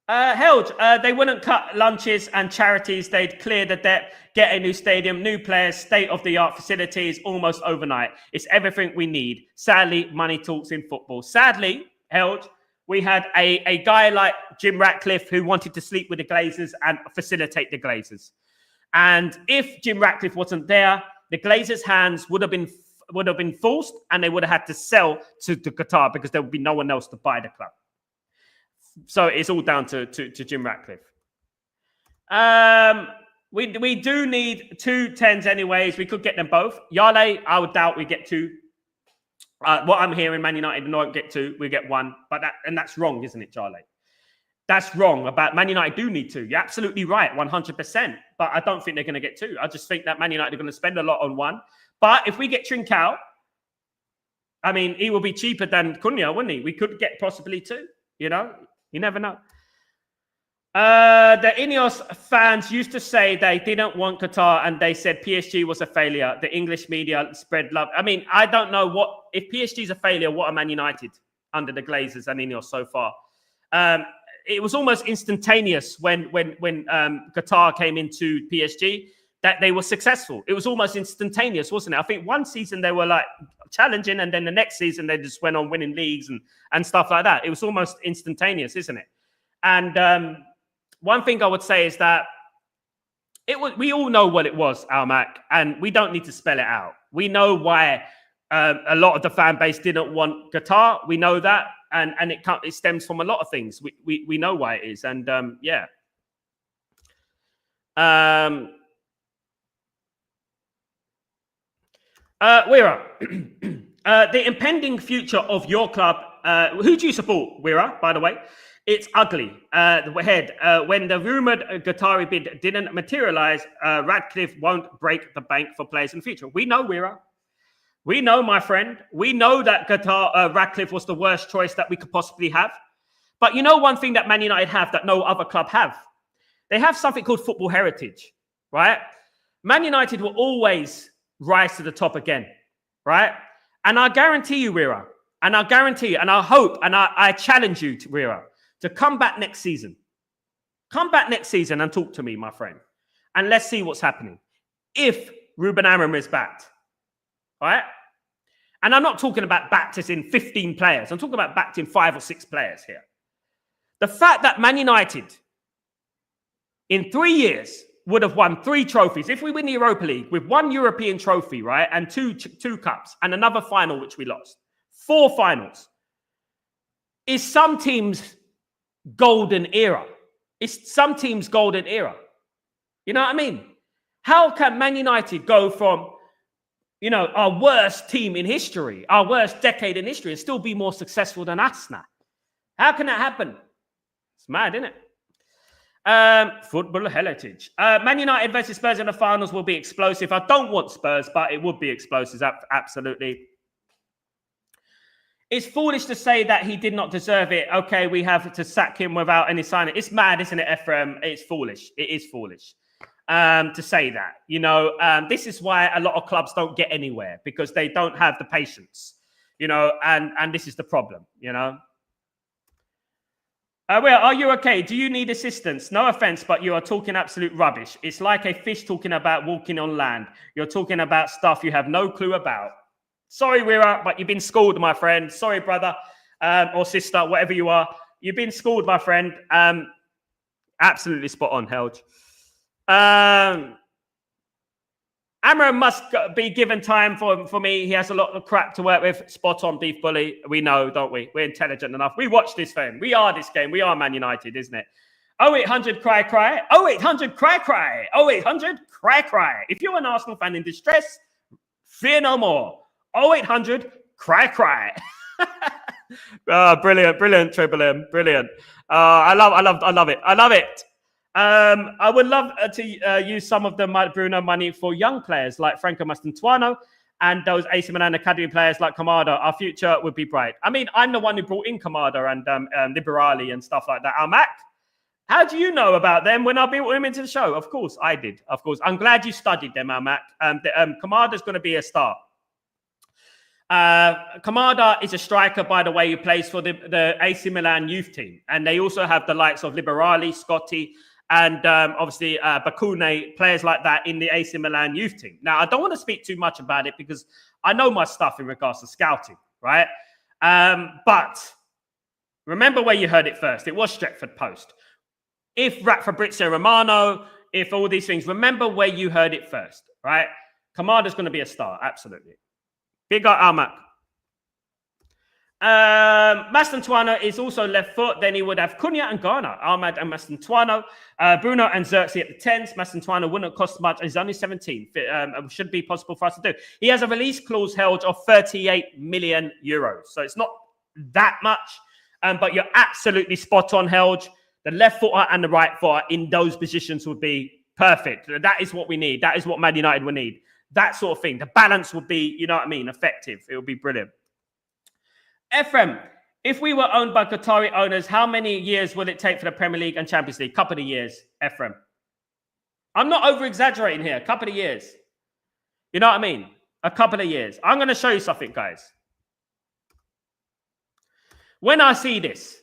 Held, they wouldn't cut lunches and charities. They'd clear the debt, get a new stadium, new players, state-of-the-art facilities almost overnight. It's everything we need. Sadly, money talks in football. Sadly, Held, we had a guy like Jim Ratcliffe who wanted to sleep with the Glazers and facilitate the Glazers. And if Jim Ratcliffe wasn't there, the Glazers' hands would have been forced, and they would have had to sell to Qatar because there would be no one else to buy the club. So it's all down to Jim Ratcliffe. We do need 2 10s anyways. We could get them both. Yale, I would doubt we get 2. What I'm hearing, Man United don't get 2. We get 1. But that's wrong, isn't it, Charlie? That's wrong. About Man United do need 2. You're absolutely right, 100%. But I don't think they're going to get 2. I just think that Man United are going to spend a lot on 1. But if we get Trincao, I mean, he will be cheaper than Cunha, wouldn't he? We could get possibly 2, you know? You never know. The Ineos fans used to say they didn't want Qatar and they said PSG was a failure. The English media spread love. I mean, I don't know if PSG is a failure, what are Man United under the Glazers and Ineos so far? It was almost instantaneous when Qatar came into PSG that they were successful. It was almost instantaneous, wasn't it? I think one season they were like challenging, and then the next season they just went on winning leagues and stuff like that. It was almost instantaneous, isn't it? And one thing I would say is that we all know what it was, Almac, and we don't need to spell it out. We know why a lot of the fan base didn't want Qatar. We know that, and it stems from a lot of things. We know why it is, and yeah. Wira, the impending future of your club. Who do you support, Wira, by the way? It's ugly. When the rumored Qatari bid didn't materialize, Radcliffe won't break the bank for players in the future. We know, Wira. We know, my friend. We know that Radcliffe was the worst choice that we could possibly have. But you know one thing that Man United have that no other club have? They have something called football heritage, right? Man United will always rise to the top again, right? And I guarantee you, Wira, and I guarantee you, and I hope, and I challenge you, Wira, to come back next season. Come back next season and talk to me, my friend. And let's see what's happening. If Ruben Amorim is backed, right? And I'm not talking about backed as in 15 players. I'm talking about backed in 5 or 6 players here. The fact that Man United, in 3 years, would have won 3 trophies. If we win the Europa League with 1 European trophy, right, and two cups and another final, which we lost, 4 finals, is some teams' golden era. It's some teams' golden era. You know what I mean? How can Man United go from, you know, our worst team in history, our worst decade in history, and still be more successful than us now? How can that happen? It's mad, isn't it? Football heritage. Man United versus Spurs in the finals will be explosive. I don't want Spurs, but it would be explosive. Absolutely. It's foolish to say that he did not deserve it. Okay, we have to sack him without any signing. It's mad, isn't it, Ephraim? It's foolish. It is foolish to say that. You know, this is why a lot of clubs don't get anywhere, because they don't have the patience. You know, and this is the problem. You know. Well, are you okay? Do you need assistance? No offense, but you are talking absolute rubbish. It's like a fish talking about walking on land. You're talking about stuff you have no clue about. Sorry, Wira, but you've been schooled, my friend. Sorry, brother or sister, whatever you are. You've been schooled, my friend. Absolutely spot on, Helge. Amorim must be given time for me. He has a lot of crap to work with. Spot on, Beef Bully. We know, don't we? We're intelligent enough. We watch this game. We are this game. We are Man United, isn't it? 0800 cry cry. 0800 cry cry. 0800 cry cry. If you're an Arsenal fan in distress, fear no more. 0800 cry cry. Brilliant, Triple M. Brilliant. I love it. I love it. I would love to use some of the Bruno money for young players like Franco Mastantuono and those AC Milan Academy players like Kamada. Our future would be bright. I mean, I'm the one who brought in Kamada and Liberali and stuff like that. Mac, how do you know about them when I brought him into the show? Of course, I did. Of course. I'm glad you studied them, Mac. Kamada's going to be a star. Kamada is a striker, by the way, who plays for the AC Milan youth team. And they also have the likes of Liberali, Scotti, and obviously Bakune, players like that in the AC Milan youth team. Now, I don't want to speak too much about it because I know my stuff in regards to scouting, right? But remember where you heard it first. It was Stretford Post. If Fabrizio Romano, if all these things, remember where you heard it first, right? Kamada's going to be a star, absolutely. Big up Almac. Mastantuano is also left foot. Then he would have Cunha and Ghana, Ahmad and Mastantuano. Bruno and Xerxes at the 10s. Mastantuano wouldn't cost much. He's only 17. Should be possible for us to do. He has a release clause held of 38 million euros. So it's not that much. But you're absolutely spot on, Helge. The left footer and the right footer in those positions would be perfect. That is what we need. That is what Man United would need. That sort of thing. The balance would be, you know what I mean, effective. It would be brilliant. Ephraim, if we were owned by Qatari owners, how many years will it take for the Premier League and Champions League? Couple of years, Ephraim. I'm not over-exaggerating here. A couple of years. You know what I mean? A couple of years. I'm going to show you something, guys. When I see this,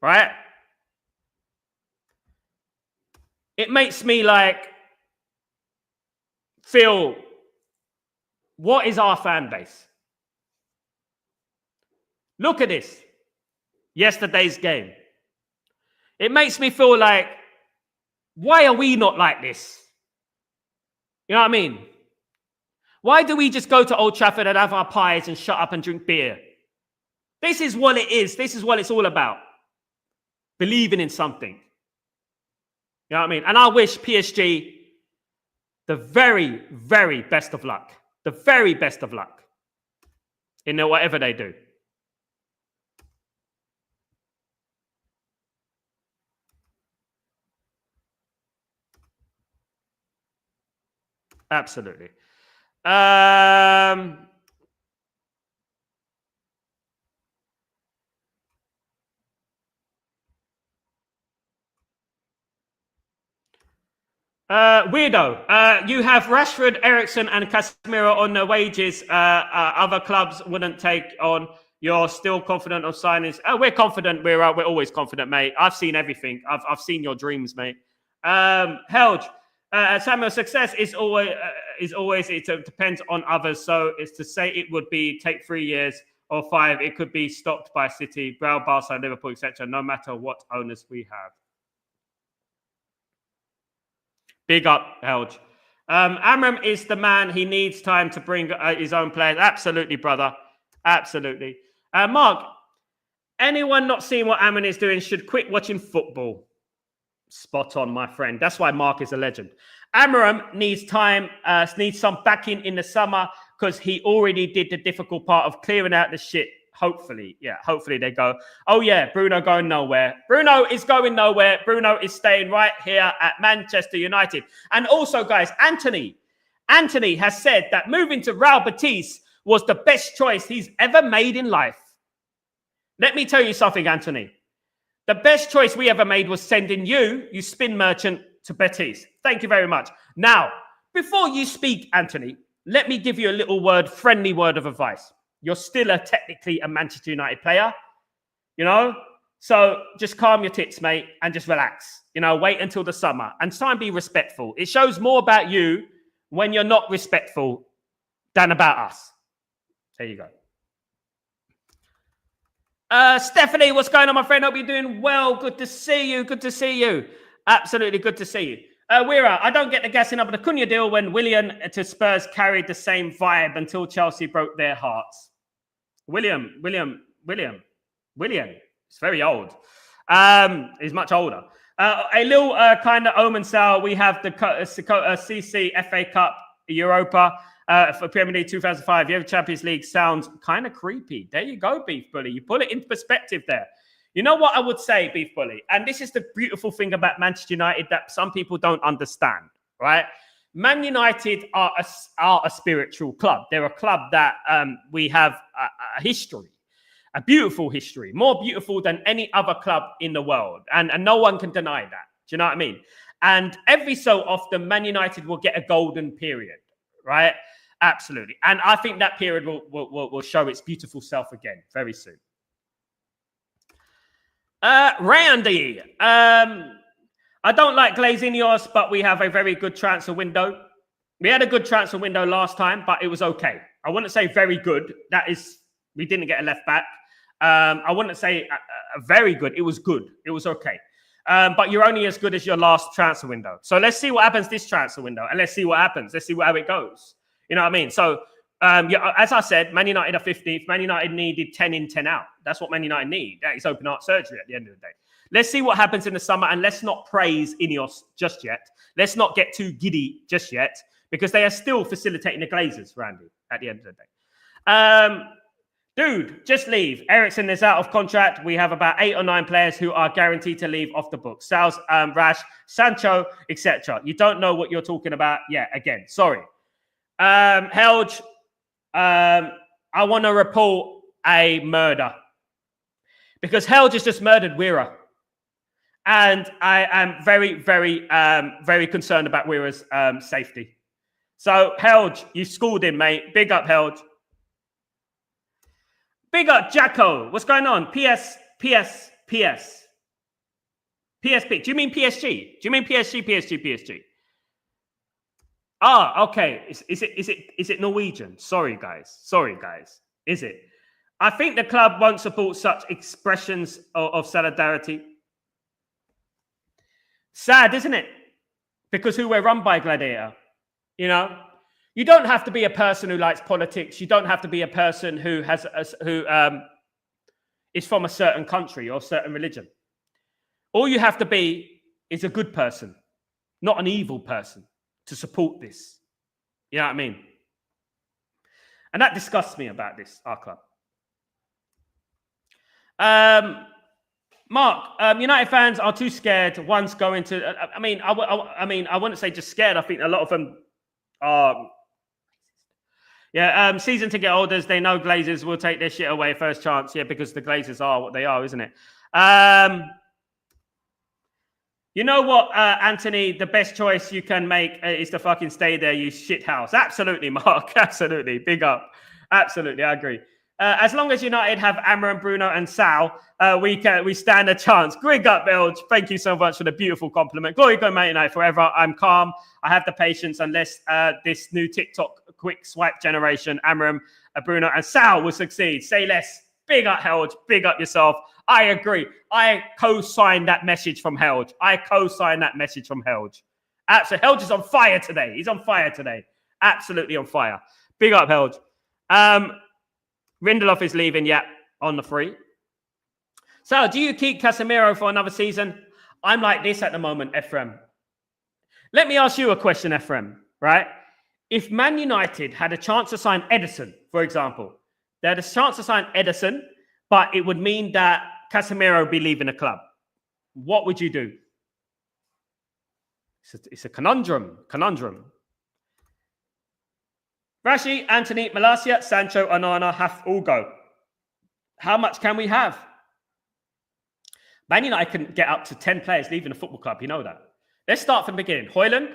right? It makes me like feel, what is our fan base? Look at this. Yesterday's game. It makes me feel like, why are we not like this? You know what I mean? Why do we just go to Old Trafford and have our pies and shut up and drink beer? This is what it is. This is what it's all about. Believing in something. You know what I mean? And I wish PSG the very, very best of luck. The very best of luck in whatever they do. Absolutely. Weirdo. You have Rashford, Ericsson, and Casemiro on their wages. Other clubs wouldn't take on. You're still confident of signings. We're confident. We're always confident, mate. I've seen everything. I've seen your dreams, mate. Helge, Samuel's success is always it depends on others. So it's to say it would be take 3 years or 5. It could be stopped by City, Real, Barca, Liverpool, etc. No matter what owners we have. Big up, Helge. Amorim is the man. He needs time to bring his own players. Absolutely, brother. Absolutely. Mark, anyone not seeing what Amorim is doing should quit watching football. Spot on, my friend. That's why Mark is a legend. Amorim needs time, needs some backing in the summer because he already did the difficult part of clearing out the shit. Hopefully, hopefully they go, oh yeah, Bruno going nowhere. Bruno is going nowhere. Bruno is staying right here at Manchester United. And also, guys, Antony has said that moving to Real Betis was the best choice he's ever made in life. Let me tell you something, Antony. The best choice we ever made was sending you spin merchant, to Betis. Thank you very much. Now, before you speak, Antony, let me give you a little friendly word of advice. You're still technically a Manchester United player, you know? So just calm your tits, mate, and just relax. You know, wait until the summer and try and be respectful. It shows more about you when you're not respectful than about us. There you go. Stephanie, what's going on, my friend? Hope you're doing well. Good to see you. Good to see you. Absolutely good to see you. Weira, I don't get the gassing up of the Cunha deal when Willian to Spurs carried the same vibe until Chelsea broke their hearts. William. It's very old. He's much older. A little kind of omen style. We have the CC FA Cup Europa for Premier League 2005. You have Champions League. Sounds kind of creepy. There you go, Beef Bully. You put it into perspective there. You know what I would say, Beef Bully? And this is the beautiful thing about Manchester United that some people don't understand, right? Man United are a spiritual club. They're a club that we have a history, a beautiful history, more beautiful than any other club in the world. And no one can deny that. Do you know what I mean? And every so often, Man United will get a golden period, right? Absolutely. And I think that period will show its beautiful self again very soon. Randy, I don't like Glazinios, but we have a very good transfer window. We had a good transfer window last time, but it was okay. I wouldn't say very good. That is, we didn't get a left back. I wouldn't say very good. It was good. It was okay. But you're only as good as your last transfer window. So let's see what happens this transfer window, and let's see what happens. Let's see how it goes. You know what I mean? So, as I said, Man United are 15th. Man United needed 10 in, 10 out. That's what Man United need. That is open heart surgery at the end of the day. Let's see what happens in the summer, and let's not praise Ineos just yet. Let's not get too giddy just yet, because they are still facilitating the Glazers, Randy, at the end of the day. Dude, just leave. Ericsson is out of contract. We have about 8 or 9 players who are guaranteed to leave off the books. Sal's, Rash, Sancho, etc. You don't know what you're talking about. Yeah, again, sorry. Helge, I want to report a murder. Because Helge has just murdered Weira. And I am very, very, very concerned about Weira's safety. So, Helge, you schooled him, mate. Big up, Helge. Big up, Jacko. What's going on? PSP. Do you mean PSG? Do you mean PSG? Ah, okay. Is it Norwegian? Sorry, guys. Is it? I think the club won't support such expressions of solidarity. Sad, isn't it? Because who we're run by, Gladiator. You know? You don't have to be a person who likes politics. You don't have to be a person who is from a certain country or a certain religion. All you have to be is a good person, not an evil person, to support this. You know what I mean? And that disgusts me about this, our club. Mark, United fans are too scared. One's going to. I wouldn't say just scared. I think a lot of them are. Yeah, season ticket holders, they know Glazers will take their shit away first chance. Yeah, because the Glazers are what they are, isn't it? You know what, Antony? The best choice you can make is to fucking stay there, you shit house. Absolutely, Mark. Absolutely. Big up. Absolutely, I agree. As long as United have Amorim, Bruno, and Sal, we stand a chance. Big up, Belge. Thank you so much for the beautiful compliment. Glory go, Man United forever. I'm calm. I have the patience unless this new TikTok quick swipe generation, Amorim, Bruno, and Sal will succeed. Say less. Big up, Helge. Big up yourself. I agree. I co-sign that message from Helge. Absolutely. Helge is on fire today. He's on fire today. Absolutely on fire. Big up, Helge. Rindelof is leaving, yeah, on the free. So, do you keep Casemiro for another season? I'm like this at the moment, Ephraim. Let me ask you a question, Ephraim, right? If Man United had a chance to sign Edison, for example, they had a chance to sign Edison, but it would mean that Casemiro would be leaving the club. What would you do? It's a conundrum. Rashi, Antony, Malacia, Sancho, Onana have all go. How much can we have? Man United can get up to 10 players leaving the football club. You know that. Let's start from the beginning. Højlund,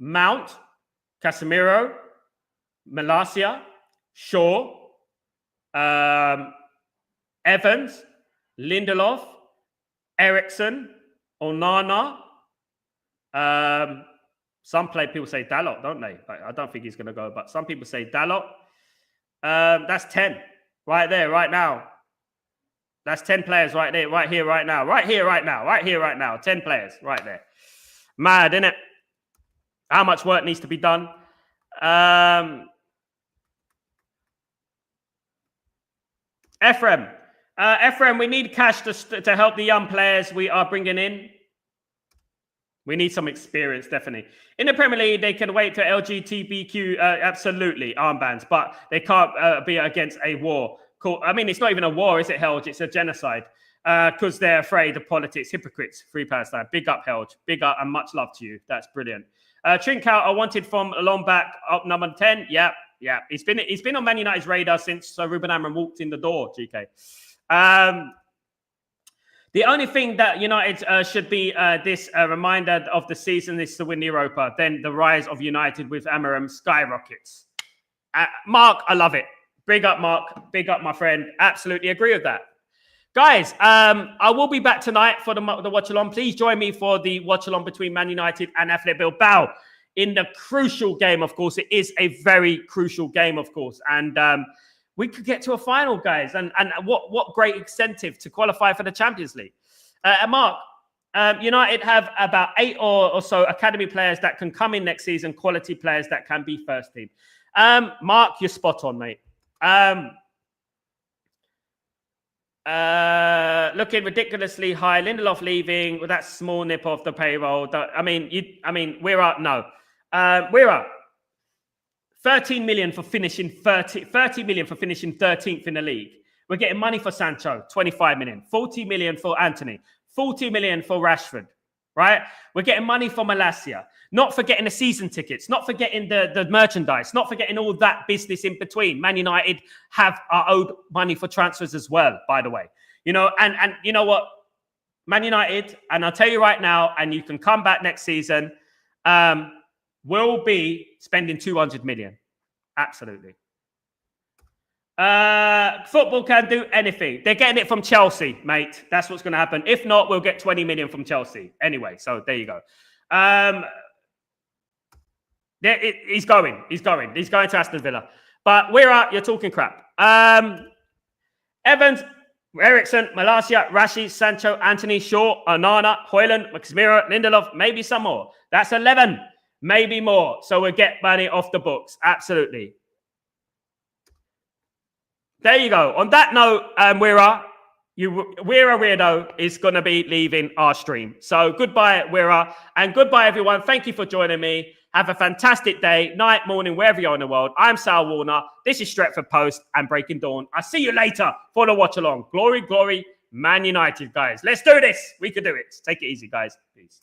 Mount, Casemiro, Malacia, Shaw, Evans, Lindelof, Ericsson, Onana. People say Dalot, don't they? I don't think he's going to go, but some people say Dalot. That's 10 right there, right now. That's 10 players right there, right here, right now. 10 players right there. Mad, innit? How much work needs to be done? Ephraim, we need cash to help the young players we are bringing in. We need some experience, definitely. In the Premier League, they can wait for LGBTQ, absolutely, armbands, but they can't be against a war. Cool. I mean, it's not even a war, is it, Helge? It's a genocide because they're afraid of politics. Hypocrites, free Palestine. Big up, Helge. Big up and much love to you. That's brilliant. Trincao, I wanted from a long back up number 10. Yeah. He's been on Man United's radar since Ruben Amorim walked in the door, GK. The only thing that United should be this reminder of the season is to win the Europa. Then the rise of United with Amorim skyrockets. Mark, I love it. Big up, Mark. Big up, my friend. Absolutely agree with that. Guys, I will be back tonight for the watch-along. Please join me for the watch-along between Man United and Athletic Bilbao in the crucial game, of course. It is a very crucial game, of course. And we could get to a final, guys. And what great incentive to qualify for the Champions League. Mark, United have about 8 or so academy players that can come in next season, quality players that can be first team. Mark, you're spot on, mate. Looking ridiculously high. Lindelof leaving with that small nip off the payroll. We're up. No, we're up. 13 million for finishing 30 million for finishing 13th in the league. We're getting money for Sancho, 25 million, 40 million for Antony, 40 million for Rashford, right? We're getting money for Malacia, not forgetting the season tickets, not forgetting the merchandise, not forgetting all that business in between. Man United are owed money for transfers as well, by the way. And you know what? Man United, and I'll tell you right now, and you can come back next season, will be spending 200 million. Absolutely. Football can do anything. They're getting it from Chelsea, mate. That's what's going to happen. If not, we'll get 20 million from Chelsea. Anyway, so there you go. He's going to Aston Villa. But we're out. You're talking crap. Evans, Eriksen, Malacia, Rashi, Sancho, Antony, Shaw, Onana, Højlund, Casemiro, Lindelof, maybe some more. That's 11. Maybe more. So we'll get money off the books. Absolutely. There you go. On that note, Weira Weirdo is going to be leaving our stream. So goodbye, Weira. And goodbye, everyone. Thank you for joining me. Have a fantastic day, night, morning, wherever you are in the world. I'm Sal Warner. This is Stretford Post and Breaking Dawn. I'll see you later for the watch along. Glory, glory, Man United, guys. Let's do this. We can do it. Take it easy, guys. Peace.